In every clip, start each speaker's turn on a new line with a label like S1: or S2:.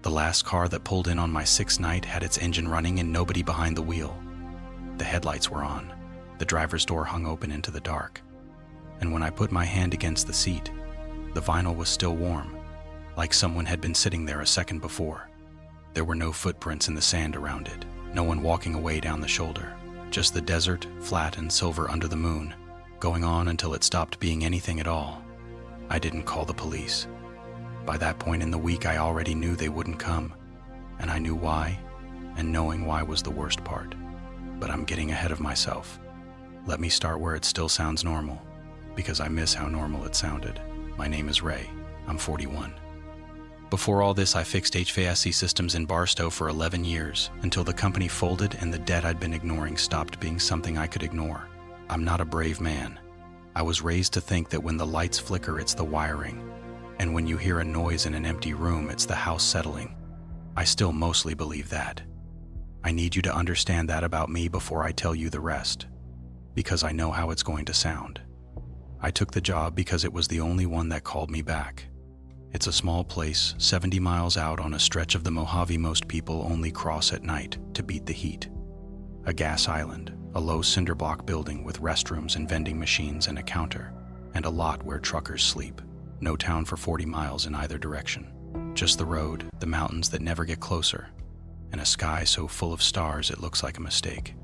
S1: The last car that pulled in on my sixth night had its engine running and nobody behind the wheel. The headlights were on. The driver's door hung open into the dark. And when I put my hand against the seat, the vinyl was still warm, like someone had been sitting there a second before. There were no footprints in the sand around it, no one walking away down the shoulder, just the desert, flat and silver under the moon, going on until it stopped being anything at all. I didn't call the police. By that point in the week, I already knew they wouldn't come, and I knew why, and knowing why was the worst part. But I'm getting ahead of myself. Let me start where it still sounds normal, because I miss how normal it sounded. My name is Ray. I'm 41. Before all this, I fixed HVAC systems in Barstow for 11 years, until the company folded and the debt I'd been ignoring stopped being something I could ignore. I'm not a brave man. I was raised to think that when the lights flicker, it's the wiring, and when you hear a noise in an empty room, it's the house settling. I still mostly believe that. I need you to understand that about me before I tell you the rest, because I know how it's going to sound. I took the job because it was the only one that called me back. It's a small place, 70 miles out on a stretch of the Mojave most people only cross at night to beat the heat. A gas island, a low cinder block building with restrooms and vending machines and a counter, and a lot where truckers sleep. No town for 40 miles in either direction. Just the road, the mountains that never get closer, and a sky so full of stars it looks like a mistake.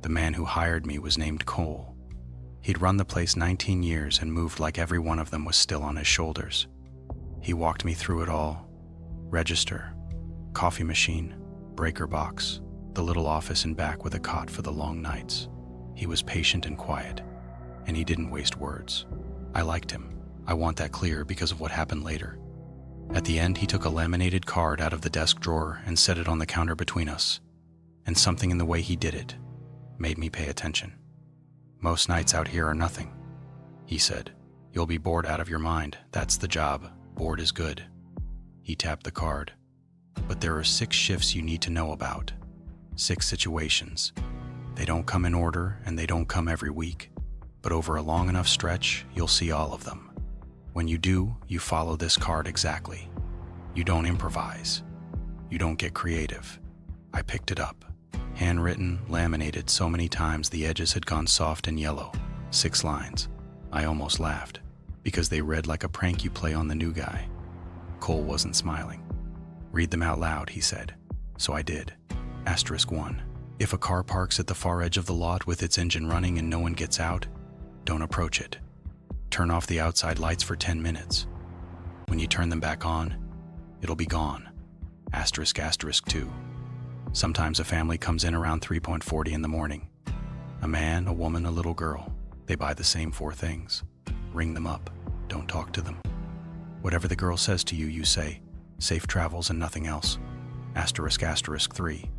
S1: The man who hired me was named Cole. He'd run the place 19 years and moved like every one of them was still on his shoulders. He walked me through it all. Register, coffee machine, breaker box, the little office in back with a cot for the long nights. He was patient and quiet, and he didn't waste words. I liked him. I want that clear because of what happened later. At the end, he took a laminated card out of the desk drawer and set it on the counter between us. And something in the way he did it made me pay attention. "Most nights out here are nothing," he said. "You'll be bored out of your mind. That's the job. Bored is good." He tapped the card. "But there are 6 shifts you need to know about. 6 situations. They don't come in order and they don't come every week. But over a long enough stretch, you'll see all of them. When you do, you follow this card exactly. You don't improvise. You don't get creative." I picked it up. Handwritten, laminated so many times the edges had gone soft and yellow. 6 lines. I almost laughed, because they read like a prank you play on the new guy. Cole wasn't smiling. "Read them out loud," he said. So I did. *1. If a car parks at the far edge of the lot with its engine running and no one gets out, don't approach it. Turn off the outside lights for 10 minutes. When you turn them back on, it'll be gone. *2. Sometimes a family comes in around 3:40 in the morning. A man, a woman, a little girl. They buy the same 4 things. Ring them up. Don't talk to them. Whatever the girl says to you, you say, "Safe travels," and nothing else. *3.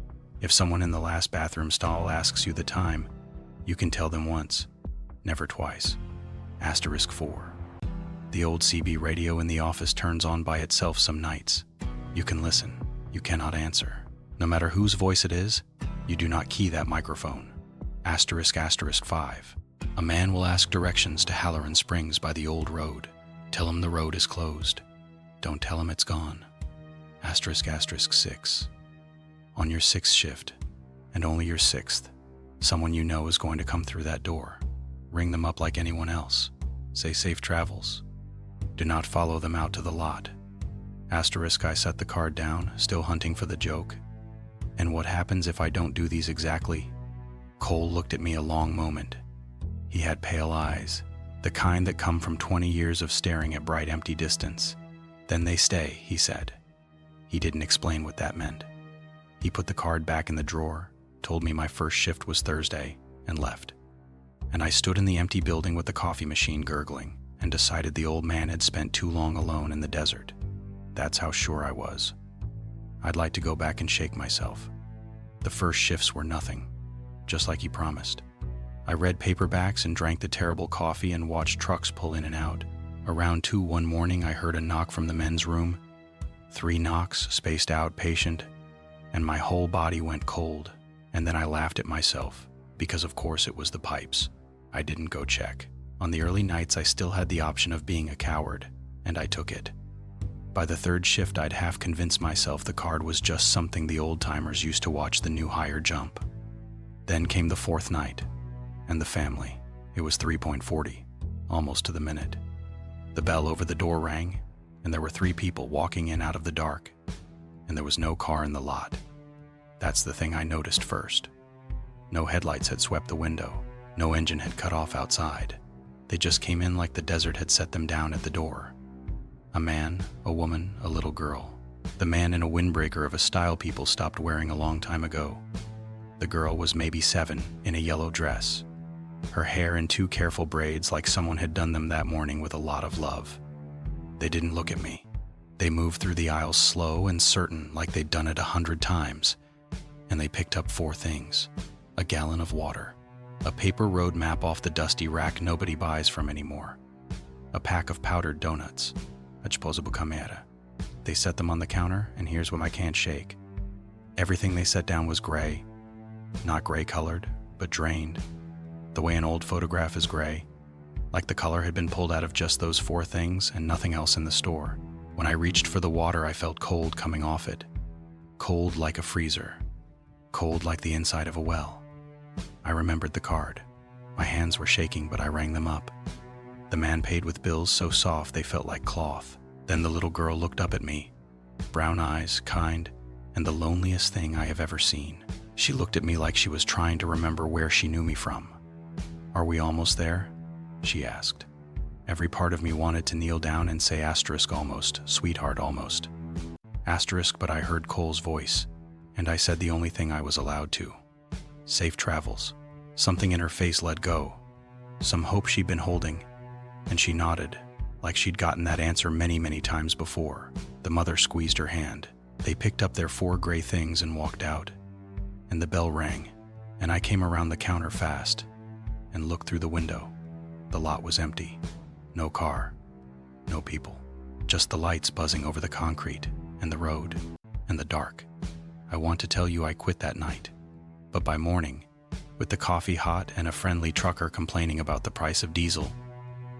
S1: If someone in the last bathroom stall asks you the time, you can tell them once, never twice. *4. The old CB radio in the office turns on by itself some nights. You can listen. You cannot answer. No matter whose voice it is, you do not key that microphone. *5. A man will ask directions to Halloran Springs by the old road. Tell him the road is closed. Don't tell him it's gone. *6. On your 6th shift, and only your 6th, someone you know is going to come through that door. Ring them up like anyone else. Say "Safe travels." Do not follow them out to the lot. I set the card down, still hunting for the joke. And what happens if I don't do these exactly? Cole looked at me a long moment. He had pale eyes, the kind that come from 20 years of staring at bright empty distance. "Then they stay," he said. He didn't explain what that meant. He put the card back in the drawer, told me my first shift was Thursday, and left. And I stood in the empty building with the coffee machine gurgling and decided the old man had spent too long alone in the desert. That's how sure I was. I'd like to go back and shake myself. The first shifts were nothing, just like he promised. I read paperbacks and drank the terrible coffee and watched trucks pull in and out. Around 2 one morning, I heard a knock from the men's room. 3 knocks, spaced out, patient, and my whole body went cold. And then I laughed at myself, because of course it was the pipes. I didn't go check. On the early nights, I still had the option of being a coward, and I took it. By the third shift, I'd half convinced myself the card was just something the old-timers used to watch the new hire jump. Then came the fourth night, and the family. It was 3:40, almost to the minute. The bell over the door rang, and there were 3 people walking in out of the dark, and there was no car in the lot. That's the thing I noticed first. No headlights had swept the window. No engine had cut off outside. They just came in like the desert had set them down at the door. A man, a woman, a little girl. The man in a windbreaker of a style people stopped wearing a long time ago. The girl was maybe 7, in a yellow dress. Her hair in 2 careful braids like someone had done them that morning with a lot of love. They didn't look at me. They moved through the aisles slow and certain like they'd done it 100 times. And they picked up 4 things. A gallon of water. A paper road map off the dusty rack nobody buys from anymore. A pack of powdered donuts. A disposable camera. They set them on the counter, and here's what I can't shake. Everything they set down was gray. Not gray-colored, but drained. The way an old photograph is gray. Like the color had been pulled out of just those 4 things and nothing else in the store. When I reached for the water, I felt cold coming off it. Cold like a freezer. Cold like the inside of a well. I remembered the card. My hands were shaking, but I rang them up. The man paid with bills so soft they felt like cloth. Then the little girl looked up at me. Brown eyes, kind, and the loneliest thing I have ever seen. She looked at me like she was trying to remember where she knew me from. "Are we almost there?" she asked. Every part of me wanted to kneel down and say asterisk almost, sweetheart almost. Asterisk, but I heard Cole's voice, and I said the only thing I was allowed to. Safe travels. Something in her face let go. Some hope she'd been holding, and she nodded, like she'd gotten that answer many, many times before. The mother squeezed her hand. They picked up their 4 gray things and walked out. And the bell rang, and I came around the counter fast and looked through the window. The lot was empty. No car. No people. Just the lights buzzing over the concrete and the road and the dark. I want to tell you I quit that night. But by morning, with the coffee hot and a friendly trucker complaining about the price of diesel,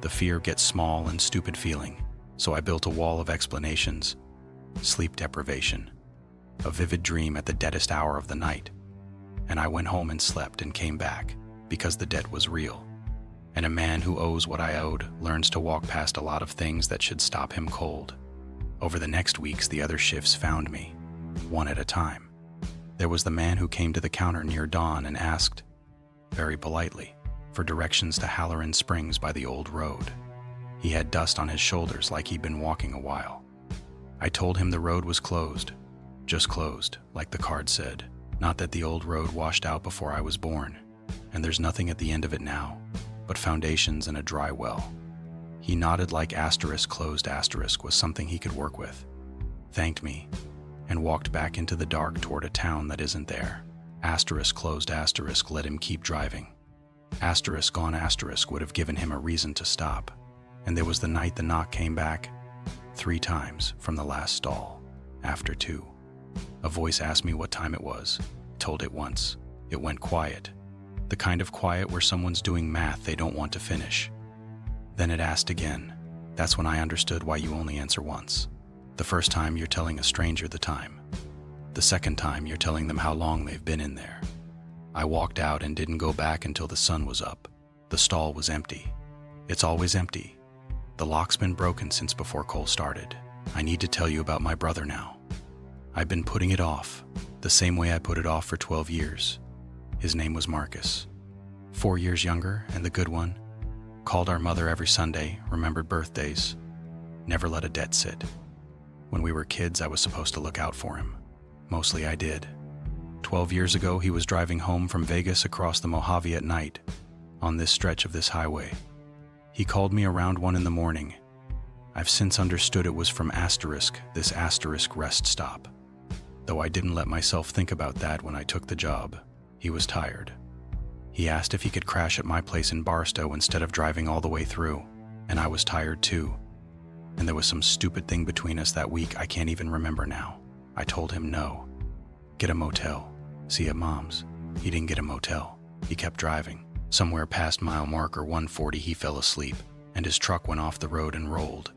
S1: the fear gets small and stupid feeling, so I built a wall of explanations. Sleep deprivation. A vivid dream at the deadest hour of the night. And I went home and slept and came back, because the debt was real. And a man who owes what I owed learns to walk past a lot of things that should stop him cold. Over the next weeks, the other shifts found me, one at a time. There was the man who came to the counter near dawn and asked, very politely, for directions to Halloran Springs by the old road. He had dust on his shoulders like he'd been walking a while. I told him the road was closed. Just closed, like the card said. Not that the old road washed out before I was born, and there's nothing at the end of it now, but foundations and a dry well. He nodded like asterisk closed asterisk was something he could work with, thanked me, and walked back into the dark toward a town that isn't there. Asterisk closed asterisk let him keep driving. Asterisk gone asterisk would have given him a reason to stop. And there was the night the knock came back, 3 times from the last stall, after 2. A voice asked me what time it was. Told it once. It went quiet. The kind of quiet where someone's doing math they don't want to finish. Then it asked again. That's when I understood why you only answer once. The first time you're telling a stranger the time. The second time you're telling them how long they've been in there. I walked out and didn't go back until the sun was up. The stall was empty. It's always empty. The lock's been broken since before Cole started. I need to tell you about my brother now. I've been putting it off, the same way I put it off for 12 years. His name was Marcus. 4 years younger and the good one. Called our mother every Sunday, remembered birthdays. Never let a debt sit. When we were kids, I was supposed to look out for him. Mostly I did. 12 years ago, he was driving home from Vegas across the Mojave at night, on this stretch of this highway. He called me around 1 in the morning. I've since understood it was from asterisk, this asterisk rest stop. Though I didn't let myself think about that when I took the job. He was tired. He asked if he could crash at my place in Barstow instead of driving all the way through, and I was tired too. And there was some stupid thing between us that week I can't even remember now. I told him no. Get a motel. See at Mom's. He didn't get a motel. He kept driving. Somewhere past mile marker 140 he fell asleep, and his truck went off the road and rolled.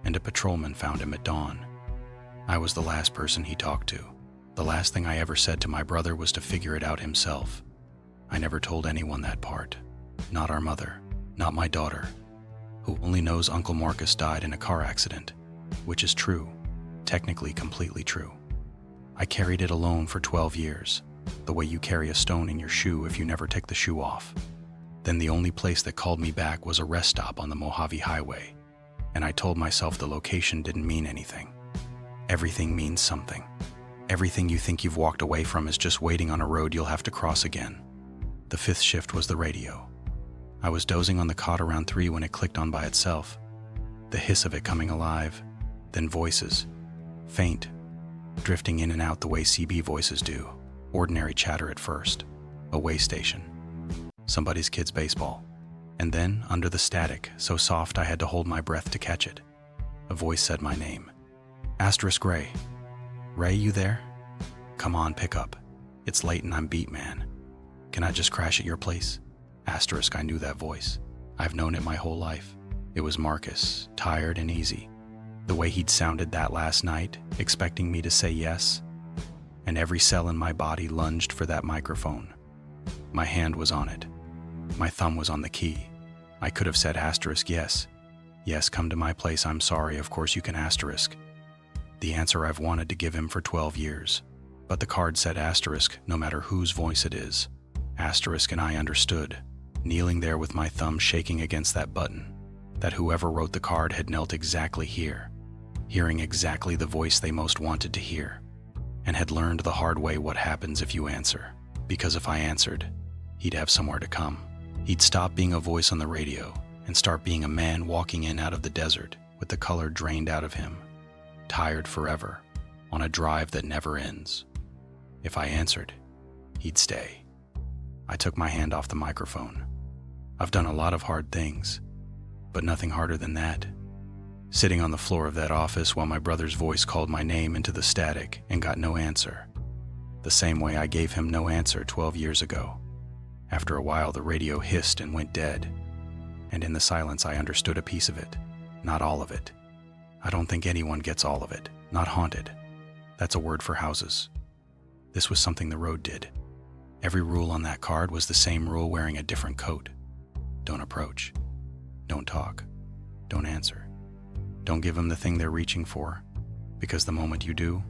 S1: and a patrolman found him at dawn. I was the last person he talked to. The last thing I ever said to my brother was to figure it out himself. I never told anyone that part. Not our mother, not my daughter, who only knows Uncle Marcus died in a car accident, which is true, technically completely true. I carried it alone for 12 years, the way you carry a stone in your shoe if you never take the shoe off. Then the only place that called me back was a rest stop on the Mojave Highway, and I told myself the location didn't mean anything. Everything means something. Everything you think you've walked away from is just waiting on a road you'll have to cross again. The fifth shift was the radio. I was dozing on the cot around 3 when it clicked on by itself. The hiss of it coming alive, then voices, faint, drifting in and out the way CB voices do, ordinary chatter at first, a way station, somebody's kid's baseball, and then, under the static, so soft I had to hold my breath to catch it, a voice said my name. Asterisk Ray. Ray, you there? Come on, pick up. It's late and I'm beat, man. Can I just crash at your place? Asterisk, I knew that voice. I've known it my whole life. It was Marcus, tired and easy. The way he'd sounded that last night, expecting me to say yes, and every cell in my body lunged for that microphone. My hand was on it. My thumb was on the key. I could have said asterisk yes. Yes, come to my place, I'm sorry, of course you can asterisk. The answer I've wanted to give him for 12 years. But the card said asterisk, no matter whose voice it is. Asterisk, and I understood, kneeling there with my thumb shaking against that button, that whoever wrote the card had knelt exactly here, hearing exactly the voice they most wanted to hear, and had learned the hard way what happens if you answer. Because if I answered, he'd have somewhere to come. He'd stop being a voice on the radio and start being a man walking in out of the desert with the color drained out of him, tired forever, on a drive that never ends. If I answered, he'd stay. I took my hand off the microphone. I've done a lot of hard things, but nothing harder than that. Sitting on the floor of that office while my brother's voice called my name into the static and got no answer. The same way I gave him no answer 12 years ago. After a while, the radio hissed and went dead, and in the silence I understood a piece of it, not all of it. I don't think anyone gets all of it, not haunted. That's a word for houses. This was something the road did. Every rule on that card was the same rule wearing a different coat. Don't approach. Don't talk. Don't answer. Don't give them the thing they're reaching for, because the moment you do,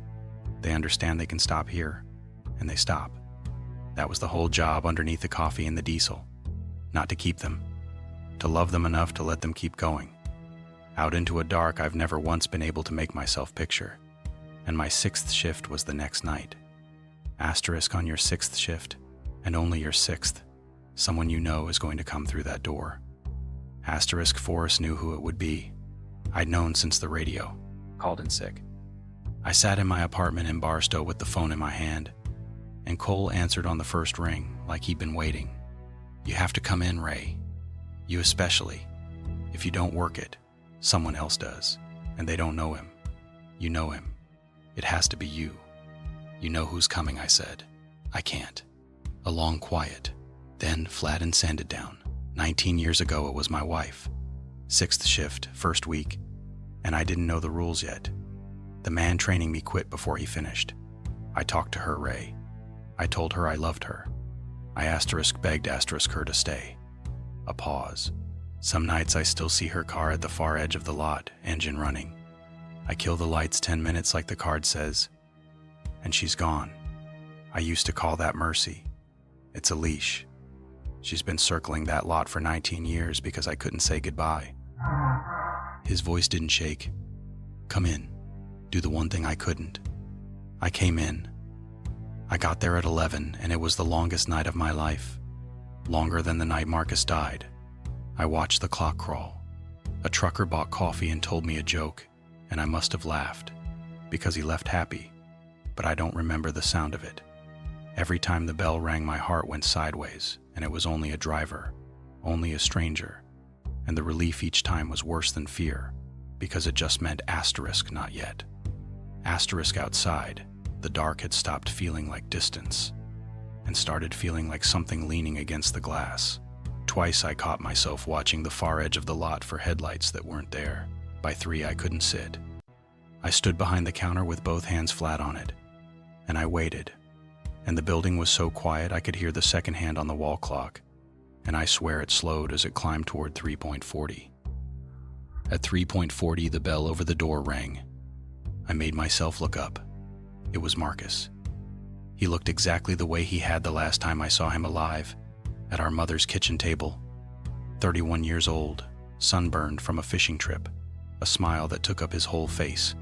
S1: they understand they can stop here, and they stop. That was the whole job underneath the coffee and the diesel. Not to keep them. To love them enough to let them keep going. Out into a dark I've never once been able to make myself picture. And my 6th shift was the next night. Asterisk on your 6th shift, and only your 6th, someone you know is going to come through that door. Asterisk Forrest knew who it would be. I'd known since the radio. Called in sick. I sat in my apartment in Barstow with the phone in my hand, and Cole answered on the first ring like he'd been waiting. You have to come in, Ray. You especially. If you don't work it, someone else does, and they don't know him. You know him. It has to be you. You know who's coming, I said. I can't. A long quiet, then flat and sanded down. 19 years ago it was my wife. 6th shift, first week, and I didn't know the rules yet. The man training me quit before he finished. I talked to her, Ray. I told her I loved her. I begged her to stay. A pause. Some nights I still see her car at the far edge of the lot, engine running. I kill the lights 10 minutes like the card says, and she's gone. I used to call that mercy. It's a leash. She's been circling that lot for 19 years because I couldn't say goodbye. His voice didn't shake. Come in. Do the one thing I couldn't. I came in. I got there at 11, and it was the longest night of my life. Longer than the night Marcus died. I watched the clock crawl. A trucker bought coffee and told me a joke, and I must have laughed, because he left happy, but I don't remember the sound of it. Every time the bell rang, my heart went sideways, and it was only a driver, only a stranger, and the relief each time was worse than fear, because it just meant asterisk not yet. Asterisk outside, the dark had stopped feeling like distance, and started feeling like something leaning against the glass. Twice I caught myself watching the far edge of the lot for headlights that weren't there. By 3, I couldn't sit. I stood behind the counter with both hands flat on it, and I waited. And the building was so quiet I could hear the second hand on the wall clock, and I swear it slowed as it climbed toward 3.40. At 3.40, the bell over the door rang. I made myself look up. It was Marcus. He looked exactly the way he had the last time I saw him alive, at our mother's kitchen table. 31 years old, sunburned from a fishing trip, a smile that took up his whole face.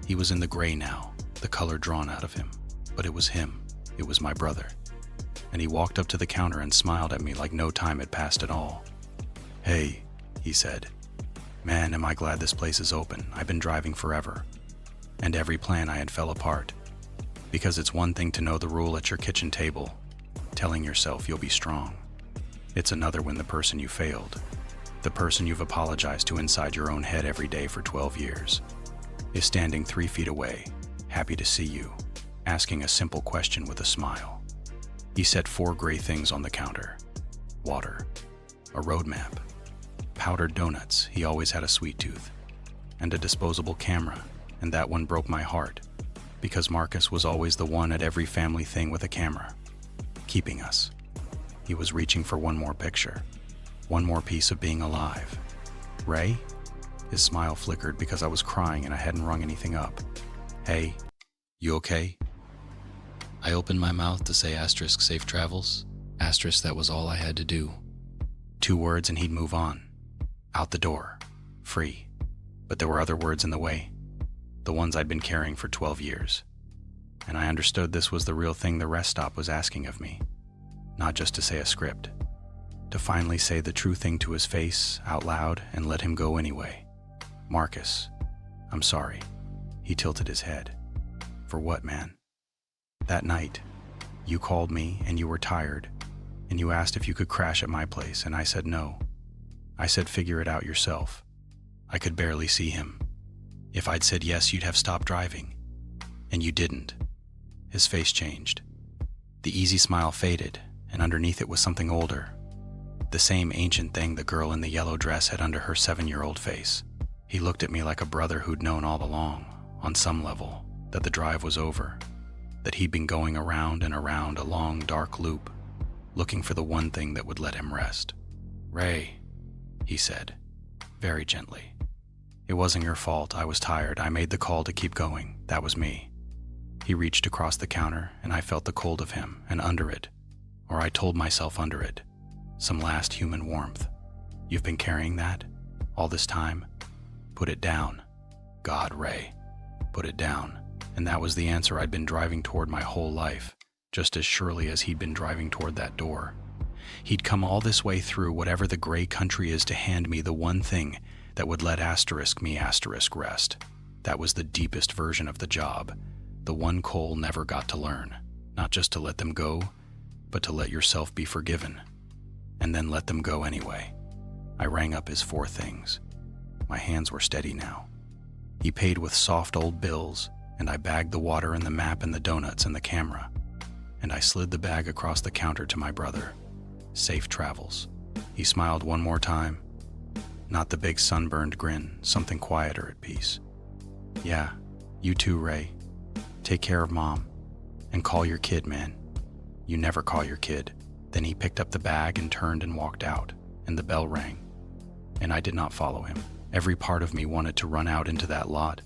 S1: He was in the gray now, the color drawn out of him, but it was him. It was my brother. And he walked up to the counter and smiled at me like no time had passed at all. "Hey," he said. "Man, am I glad this place is open. I've been driving forever." And every plan I had fell apart. Because it's one thing to know the rule at your kitchen table, telling yourself you'll be strong. It's another when the person you failed, the person you've apologized to inside your own head every day for 12 years, is standing 3 feet away, happy to see you, asking a simple question with a smile. He set 4 gray things on the counter: water, a road map, powdered donuts, he always had a sweet tooth, and a disposable camera, and that one broke my heart, because Marcus was always the one at every family thing with a camera, keeping us. He was reaching for one more picture, one more piece of being alive. "Ray?" His smile flickered because I was crying and I hadn't rung anything up. "Hey, you okay?" I opened my mouth to say asterisk safe travels. Asterisk, that was all I had to do. 2 words and he'd move on. Out the door. Free. But there were other words in the way. The ones I'd been carrying for 12 years. And I understood this was the real thing the rest stop was asking of me. Not just to say a script. To finally say the true thing to his face, out loud, and let him go anyway. "Marcus, I'm sorry." He tilted his head. "For what, man?" "That night, you called me and you were tired, and you asked if you could crash at my place, and I said no. I said figure it out yourself." I could barely see him. "If I'd said yes, you'd have stopped driving. And you didn't." His face changed. The easy smile faded, and underneath it was something older. The same ancient thing the girl in the yellow dress had under her 7-year-old face. He looked at me like a brother who'd known all along, on some level, that the drive was over, that he'd been going around and around a long, dark loop, looking for the one thing that would let him rest. "Ray," he said, very gently. "It wasn't your fault. I was tired. I made the call to keep going. That was me." He reached across the counter, and I felt the cold of him, and under it, or I told myself under it, some last human warmth. "You've been carrying that? All this time? Put it down." God, Ray. Put it down. And that was the answer I'd been driving toward my whole life, just as surely as he'd been driving toward that door. He'd come all this way through whatever the gray country is to hand me the one thing that would let me rest. That was the deepest version of the job, the one Cole never got to learn. Not just to let them go, but to let yourself be forgiven. And then let them go anyway. I rang up his 4 things. My hands were steady now. He paid with soft old bills, and I bagged the water and the map and the donuts and the camera. And I slid the bag across the counter to my brother. "Safe travels." He smiled one more time. Not the big sunburned grin, something quieter at peace. "Yeah, you too, Ray. Take care of Mom. And call your kid, man. You never call your kid." Then he picked up the bag and turned and walked out, and the bell rang. And I did not follow him. Every part of me wanted to run out into that lot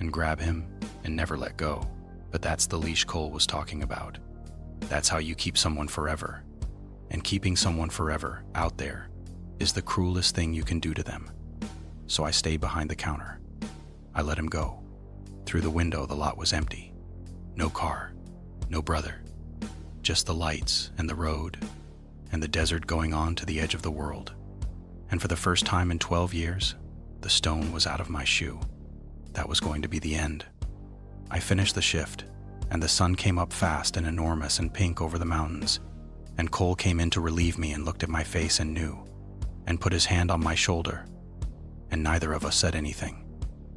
S1: and grab him and never let go. But that's the leash Cole was talking about. That's how you keep someone forever. And keeping someone forever out there is the cruelest thing you can do to them. So I stayed behind the counter. I let him go. Through the window, the lot was empty. No car, no brother. Just the lights and the road and the desert going on to the edge of the world. And for the first time in 12 years, the stone was out of my shoe. That was going to be the end. I finished the shift, and the sun came up fast and enormous and pink over the mountains. And Cole came in to relieve me and looked at my face and knew, and put his hand on my shoulder. And neither of us said anything.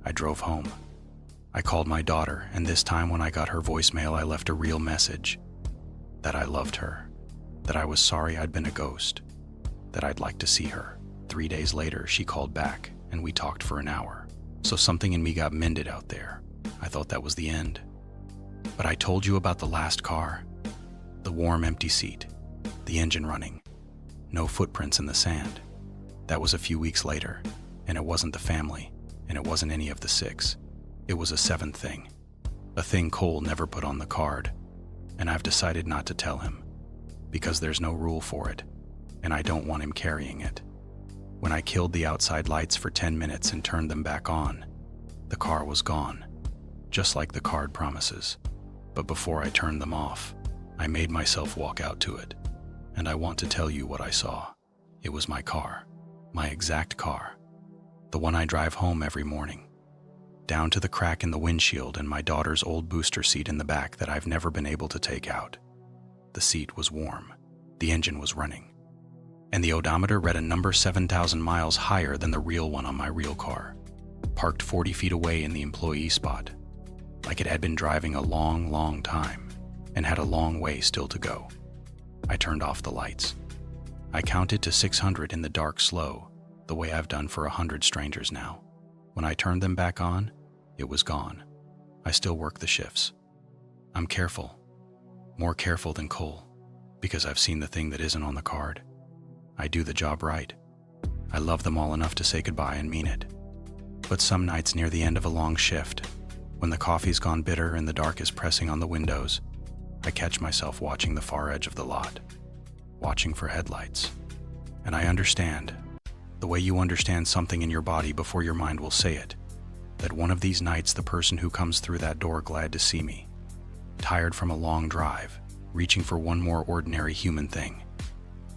S1: I drove home. I called my daughter, and this time when I got her voicemail, I left a real message. That I loved her. That I was sorry I'd been a ghost. That I'd like to see her. 3 days later, she called back, and we talked for an hour. So something in me got mended out there. I thought that was the end. But I told you about the last car. The warm, empty seat. The engine running. No footprints in the sand. That was a few weeks later, and it wasn't the family, and it wasn't any of the 6. It was a 7th thing. A thing Cole never put on the card, and I've decided not to tell him, because there's no rule for it, and I don't want him carrying it. When I killed the outside lights for 10 minutes and turned them back on, the car was gone, just like the card promises. But before I turned them off, I made myself walk out to it, and I want to tell you what I saw. It was my car, my exact car, the one I drive home every morning, down to the crack in the windshield and my daughter's old booster seat in the back that I've never been able to take out. The seat was warm, the engine was running, and the odometer read a number 7,000 miles higher than the real one on my real car, parked 40 feet away in the employee spot, like it had been driving a long, long time and had a long way still to go. I turned off the lights. I counted to 600 in the dark slow, the way I've done for 100 strangers now. When I turned them back on, it was gone. I still work the shifts. I'm careful, more careful than Cole, because I've seen the thing that isn't on the card. I do the job right. I love them all enough to say goodbye and mean it. But some nights near the end of a long shift, when the coffee's gone bitter and the dark is pressing on the windows, I catch myself watching the far edge of the lot, watching for headlights. And I understand, the way you understand something in your body before your mind will say it, that one of these nights the person who comes through that door glad to see me, tired from a long drive, reaching for one more ordinary human thing,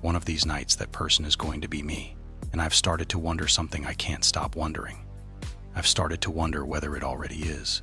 S1: one of these nights that person is going to be me. And I've started to wonder something I can't stop wondering. I've started to wonder whether it already is.